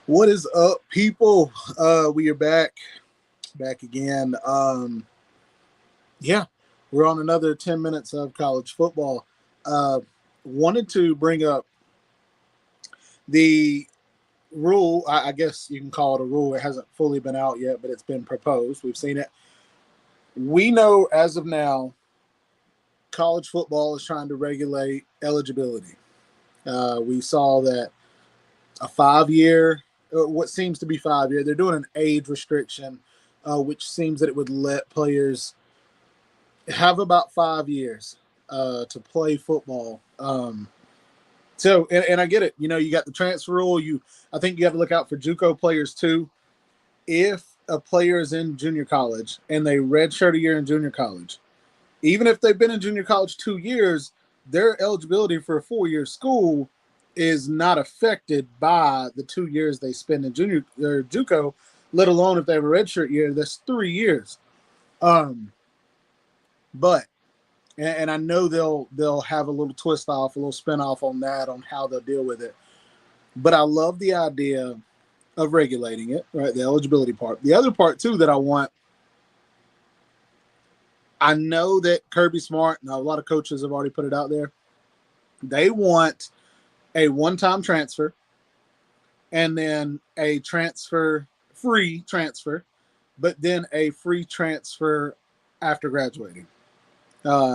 What is up, people? We are back again. Yeah, we're on another 10 minutes of college football. Uh, Wanted to bring up the rule. I guess you can call it a rule. It hasn't fully been out yet, but it's been proposed. We've seen it. We know as of now, college football is trying to regulate eligibility. We saw that a 5 year, what seems to be 5 year, they're doing an age restriction, which seems that it would let players have about 5 years to play football. And I get it. You know, you got the transfer rule. I think you have to look out for JUCO players too. If a player is in junior college and they redshirt a year in junior college, even if they've been in junior college 2 years, their eligibility for a 4 year school is not affected by the 2 years they spend in junior or JUCO, let alone if they have a redshirt year, that's 3 years. But and I know they'll have a little twist off, a little spin off on that, on how they'll deal with it. But I love the idea of regulating it, right? The eligibility part. The other part too that I know that Kirby Smart and a lot of coaches have already put it out there. They want a one-time transfer and then a free transfer, but then a free transfer after graduating,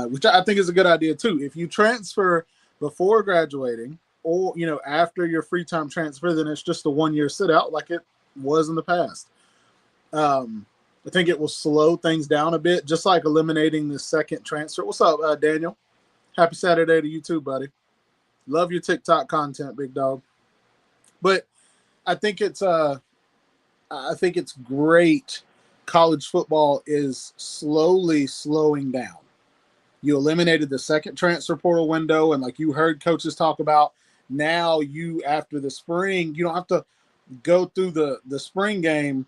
which I think is a good idea too. If you transfer before graduating or, after your free time transfer, then it's just a 1 year sit out like it was in the past. I think it will slow things down a bit, just like eliminating the second transfer. What's up, Daniel? Happy Saturday to you too, buddy. Love your TikTok content, big dog. But I think it's great. College football is slowly slowing down. You eliminated the second transfer portal window, and like you heard coaches talk about, now after the spring, you don't have to go through the spring game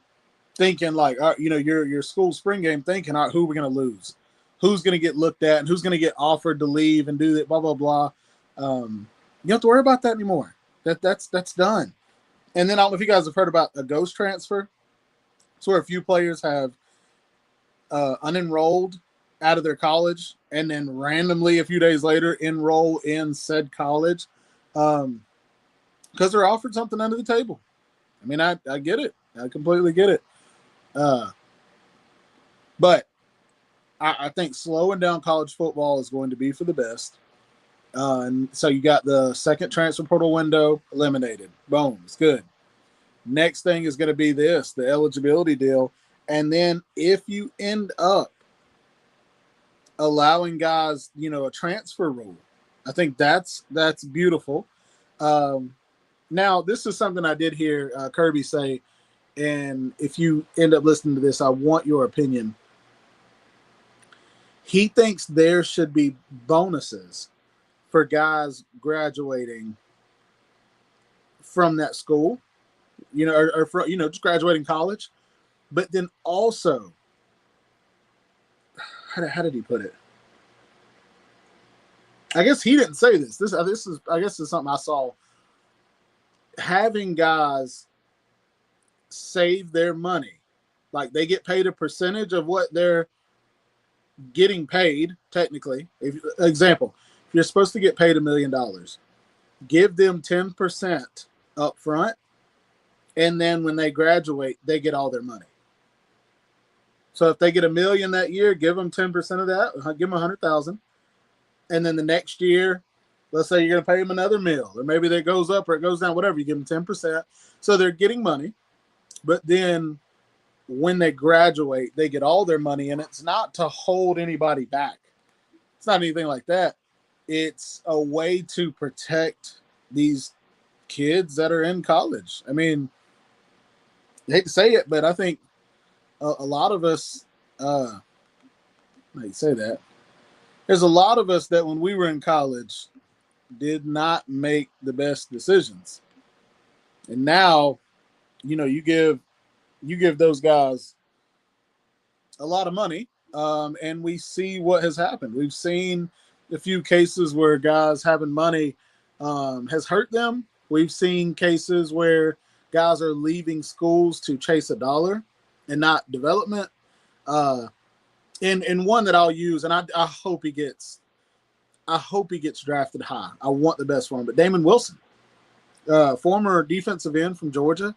thinking like, your school spring game thinking, all right, who are we going to lose? Who's going to get looked at and who's going to get offered to leave and do that, blah, blah, blah. You don't have to worry about that anymore. That's done. And then I don't know if you guys have heard about a ghost transfer. It's where a few players have unenrolled out of their college and then randomly a few days later enroll in said college because they're offered something under the table. I mean, I get it. I completely get it. But I think slowing down college football is going to be for the best. And so you got the second transfer portal window eliminated. Boom, it's good. Next thing is going to be the eligibility deal. And then if you end up allowing guys, a transfer rule, I think that's beautiful. Now, this is something I did hear Kirby say, and if you end up listening to this, I want your opinion. He thinks there should be bonuses for guys graduating from that school, or from, just graduating college. But then also, how did he put it? I guess he didn't say this. This is something I saw. Having guys save their money, like they get paid a percentage of what they're getting paid. Technically, example, if you're supposed to get paid $1 million, give them 10% up front, and then when they graduate, they get all their money. So if they get $1 million that year, give them 10% of that. Give them $100,000, and then the next year, let's say you're going to pay them another $1 million, or maybe that goes up or it goes down, whatever. You give them 10%, so they're getting money. But then when they graduate, they get all their money, and it's not to hold anybody back. It's not anything like that. It's a way to protect these kids that are in college. I mean, I hate to say it, but I think a lot of us, I hate to say that, there's a lot of us that when we were in college did not make the best decisions. And now, you give those guys a lot of money, and we see what has happened. We've seen a few cases where guys having money has hurt them. We've seen cases where guys are leaving schools to chase a dollar and not development. And one that I'll use, and I hope he gets drafted high. I want the best for him. But Damon Wilson, former defensive end from Georgia,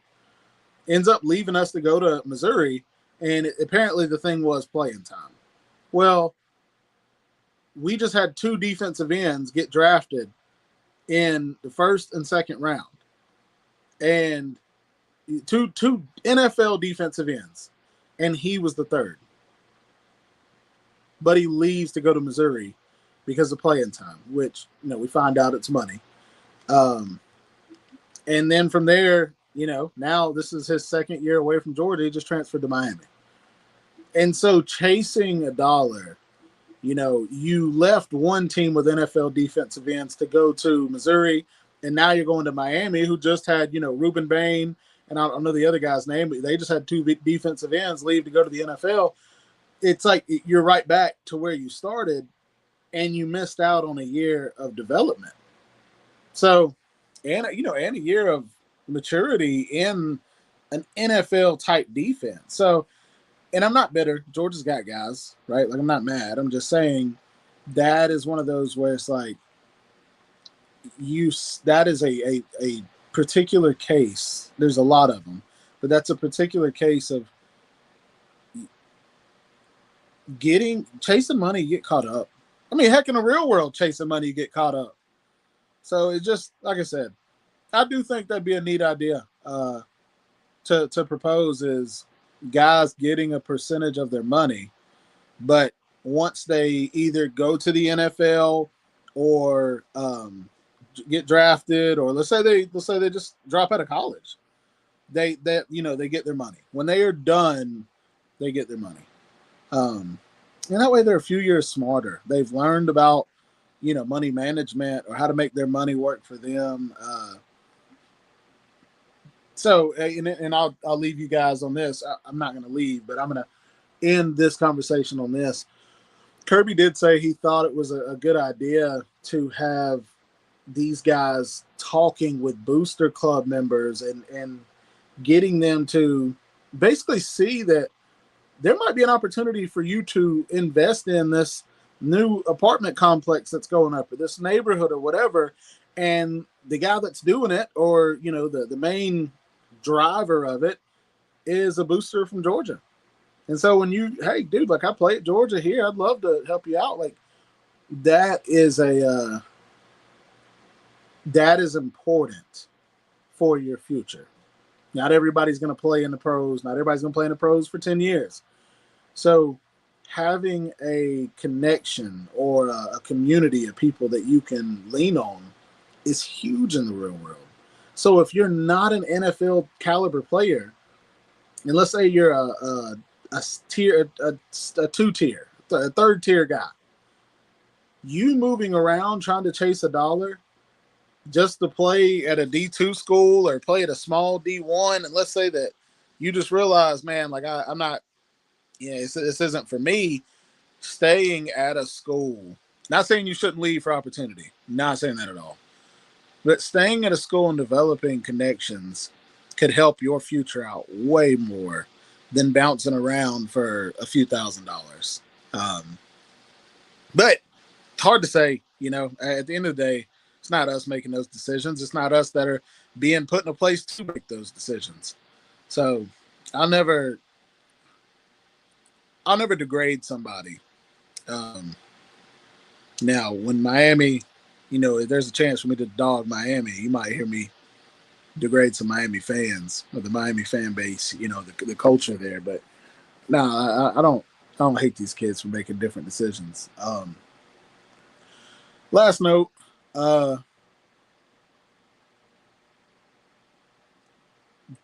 ends up leaving us to go to Missouri, and apparently the thing was playing time. Well, we just had 2 defensive ends get drafted in the first and second round, and two NFL defensive ends, and he was the third. But he leaves to go to Missouri because of playing time, which, we find out it's money. And then from there, now this is his second year away from Georgia. He just transferred to Miami. And so chasing a dollar, you left one team with NFL defensive ends to go to Missouri, and now you're going to Miami, who just had, Ruben Bain, and I don't know the other guy's name, but they just had 2 defensive ends leave to go to the NFL. It's like you're right back to where you started, and you missed out on a year of development. So, and a year of maturity in an NFL type defense. So, and I'm not bitter. Georgia's got guys, right? Like, I'm not mad. I'm just saying that is one of those where it's like that is a particular case. There's a lot of them, but that's a particular case of chasing money, you get caught up. I mean, heck, in the real world, chasing money, you get caught up. So it's just, like I said, I do think that'd be a neat idea to propose, is guys getting a percentage of their money, but once they either go to the NFL or get drafted, or let's say they just drop out of college, they get their money. When they are done, they get their money. And that way they're a few years smarter. They've learned about, money management or how to make their money work for them. So, and I'll leave you guys on this. I'm not going to leave, but I'm going to end this conversation on this. Kirby did say he thought it was a good idea to have these guys talking with booster club members and getting them to basically see that there might be an opportunity for you to invest in this new apartment complex that's going up, or this neighborhood, or whatever. And the guy that's doing it, or, the main driver of it, is a booster from Georgia. And so when hey, dude, like, I play at Georgia here, I'd love to help you out. Like, that is important for your future. Not everybody's going to play in the pros. Not everybody's going to play in the pros for 10 years. So having a connection or a community of people that you can lean on is huge in the real world. So if you're not an NFL caliber player, and let's say you're a 2-tier, a 3rd-tier guy, you moving around trying to chase a dollar just to play at a D2 school or play at a small D1, and let's say that you just realize, man, like, I'm not, this isn't for me. Staying at a school, not saying you shouldn't leave for opportunity, not saying that at all, but staying at a school and developing connections could help your future out way more than bouncing around for a few $1,000s. But it's hard to say, at the end of the day, it's not us making those decisions. It's not us that are being put in a place to make those decisions. So I'll never degrade somebody. Now, when Miami, if there's a chance for me to dog Miami, you might hear me degrade some Miami fans or the Miami fan base, the culture there. But no, I don't hate these kids for making different decisions. Last note,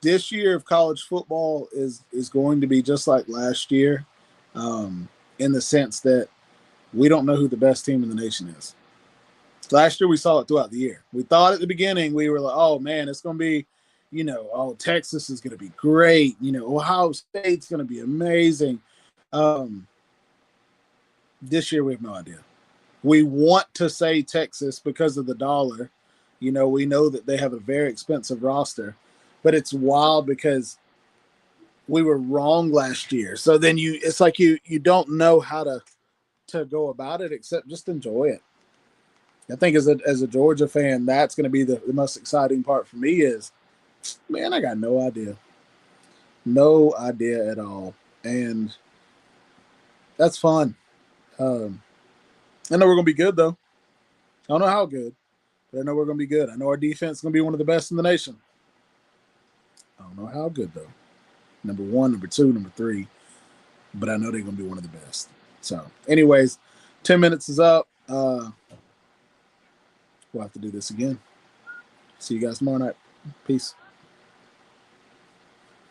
this year of college football is going to be just like last year, in the sense that we don't know who the best team in the nation is. Last year, we saw it throughout the year. We thought at the beginning, we were like, oh, man, it's going to be, Texas is going to be great. Ohio State's going to be amazing. This year, we have no idea. We want to say Texas because of the dollar. We know that they have a very expensive roster. but it's wild because we were wrong last year. So then it's like you don't know how to go about it except just enjoy it. I think as a Georgia fan, that's going to be the most exciting part for me is, man, I got no idea. No idea at all. And that's fun. I know we're going to be good, though. I don't know how good, but I know we're going to be good. I know our defense is going to be one of the best in the nation. I don't know how good, though. Number 1, number 2, number 3. But I know they're going to be one of the best. So, anyways, 10 minutes is up. We'll have to do this again. See you guys tomorrow night. Peace.